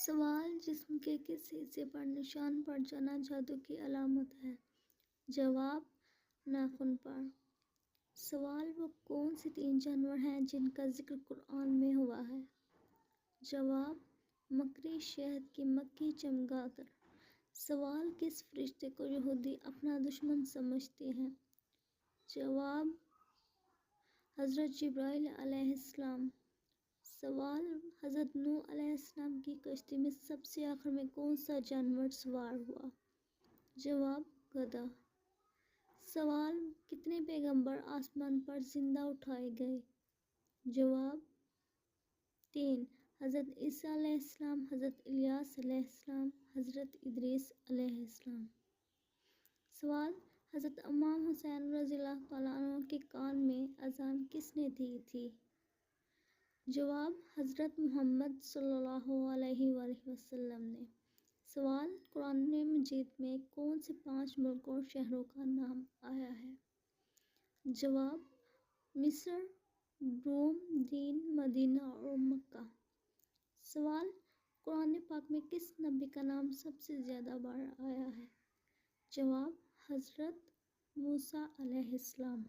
سوال: جسم کے کس حصے پر نشان پڑ جانا جادو کی علامت ہے؟ جواب: ناخن پر۔ سوال: وہ کون سے 3 جانور ہیں جن کا ذکر قرآن میں ہوا ہے؟ جواب: مکڑی، شہد کی مکھی، چمگادڑ۔ سوال: کس فرشتے کو یہودی اپنا دشمن سمجھتے ہیں؟ جواب: حضرت جبرائیل علیہ السلام۔ سوال: حضرت نوح علیہ السلام کی کشتی میں سب سے آخر میں کون سا جانور سوار ہوا؟ جواب: گدھا۔ سوال: کتنے پیغمبر آسمان پر زندہ اٹھائے گئے؟ جواب: 3۔ حضرت عیسیٰ علیہ السلام، حضرت الیاس علیہ السلام، حضرت ادریس علیہ السلام۔ سوال: حضرت امام حسین رضی اللہ تعالیٰ عنہ کے کان میں اذان کس نے دی تھی؟ جواب: حضرت محمد صلی اللہ علیہ وآلہ وسلم نے۔ سوال: قرآن مجید میں کون سے 5 ملکوں اور شہروں کا نام آیا ہے؟ جواب: مصر، روم، دین، مدینہ اور مکہ۔ سوال: قرآن پاک میں کس نبی کا نام سب سے زیادہ بار آیا ہے؟ جواب: حضرت موسیٰ علیہ السلام۔